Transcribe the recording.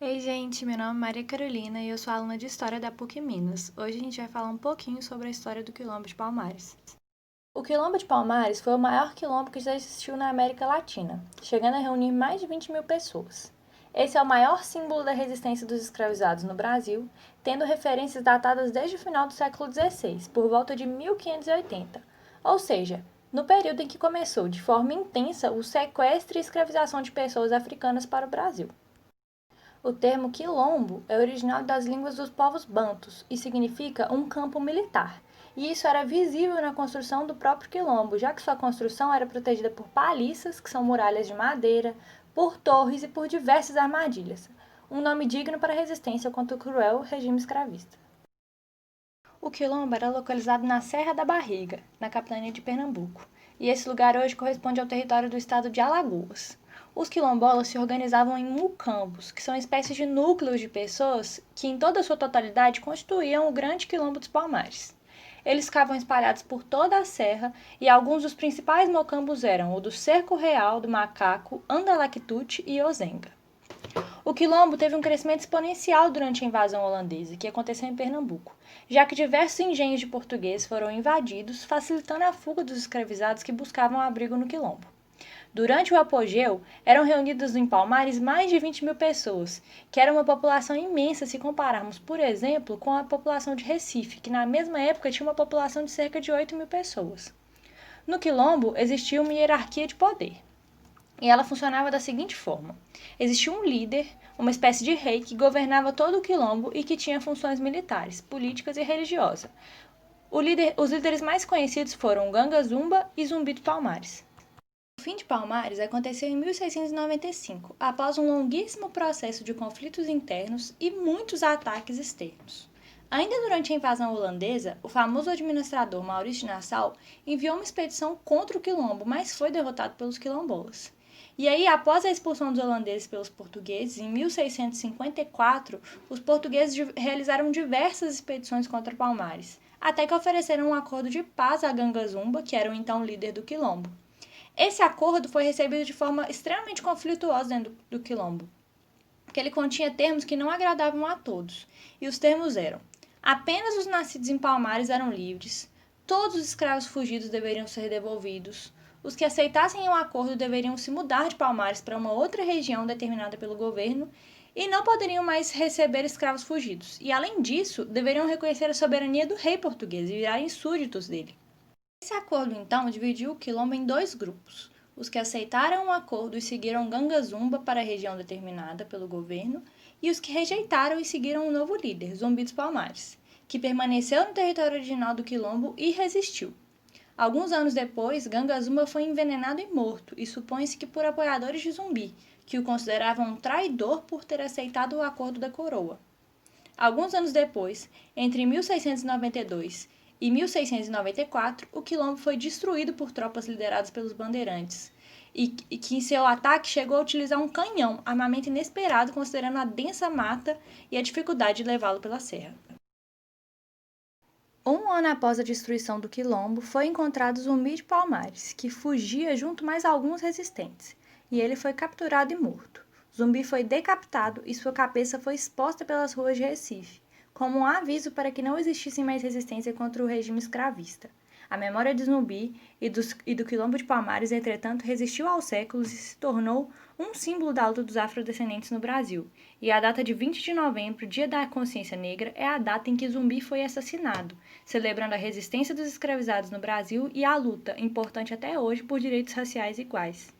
Ei, gente, meu nome é Maria Carolina e eu sou aluna de História da PUC Minas. Hoje a gente vai falar um pouquinho sobre a história do Quilombo de Palmares. O Quilombo de Palmares foi o maior quilombo que já existiu na América Latina, chegando a reunir mais de 20 mil pessoas. Esse é o maior símbolo da resistência dos escravizados no Brasil, tendo referências datadas desde o final do século XVI, por volta de 1580, ou seja, no período em que começou de forma intensa o sequestro e escravização de pessoas africanas para o Brasil. O termo quilombo é original das línguas dos povos bantus e significa um campo militar. E isso era visível na construção do próprio quilombo, já que sua construção era protegida por paliças, que são muralhas de madeira, por torres e por diversas armadilhas. Um nome digno para a resistência contra o cruel regime escravista. O quilombo era localizado na Serra da Barriga, na capitania de Pernambuco, e esse lugar hoje corresponde ao território do estado de Alagoas. Os quilombolas se organizavam em mucambos, que são espécies de núcleos de pessoas que, em toda a sua totalidade, constituíam o Grande Quilombo dos Palmares. Eles ficavam espalhados por toda a serra e alguns dos principais mocambos eram o do Cerco Real, do Macaco, Andalactute e Ozenga. O quilombo teve um crescimento exponencial durante a invasão holandesa, que aconteceu em Pernambuco, já que diversos engenhos de portugueses foram invadidos, facilitando a fuga dos escravizados que buscavam abrigo no quilombo. Durante o apogeu, eram reunidas em Palmares mais de 20 mil pessoas, que era uma população imensa se compararmos, por exemplo, com a população de Recife, que na mesma época tinha uma população de cerca de 8 mil pessoas. No quilombo, existia uma hierarquia de poder. E ela funcionava da seguinte forma: existia um líder, uma espécie de rei, que governava todo o quilombo e que tinha funções militares, políticas e religiosas. Os líderes mais conhecidos foram Ganga Zumba e Zumbi dos Palmares. O fim de Palmares aconteceu em 1695, após um longuíssimo processo de conflitos internos e muitos ataques externos. Ainda durante a invasão holandesa, o famoso administrador Maurício de Nassau enviou uma expedição contra o quilombo, mas foi derrotado pelos quilombolas. E aí, após a expulsão dos holandeses pelos portugueses, em 1654, os portugueses realizaram diversas expedições contra Palmares, até que ofereceram um acordo de paz a Ganga Zumba, que era o então líder do quilombo. Esse acordo foi recebido de forma extremamente conflituosa dentro do quilombo, porque ele continha termos que não agradavam a todos. E os termos eram: apenas os nascidos em Palmares eram livres, todos os escravos fugidos deveriam ser devolvidos, os que aceitassem o acordo deveriam se mudar de Palmares para uma outra região determinada pelo governo e não poderiam mais receber escravos fugidos. E, além disso, deveriam reconhecer a soberania do rei português e virarem súditos dele. Esse acordo, então, dividiu o quilombo em dois grupos: os que aceitaram o acordo e seguiram Ganga Zumba para a região determinada pelo governo, e os que rejeitaram e seguiram o novo líder, Zumbi dos Palmares, que permaneceu no território original do quilombo e resistiu. Alguns anos depois, Ganga Zumba foi envenenado e morto, e supõe-se que por apoiadores de Zumbi, que o consideravam um traidor por ter aceitado o acordo da coroa. Alguns anos depois, entre 1692 e 1694, o quilombo foi destruído por tropas lideradas pelos bandeirantes, e que em seu ataque chegou a utilizar um canhão, armamento inesperado considerando a densa mata e a dificuldade de levá-lo pela serra. Um ano após a destruição do quilombo, foi encontrado Zumbi de Palmares, que fugia junto mais alguns resistentes, e ele foi capturado e morto. Zumbi foi decapitado e sua cabeça foi exposta pelas ruas de Recife, como um aviso para que não existisse mais resistência contra o regime escravista. A memória de Zumbi e do Quilombo de Palmares, entretanto, resistiu aos séculos e se tornou um símbolo da luta dos afrodescendentes no Brasil. E a data de 20 de novembro, Dia da Consciência Negra, é a data em que Zumbi foi assassinado, celebrando a resistência dos escravizados no Brasil e a luta, importante até hoje, por direitos raciais iguais.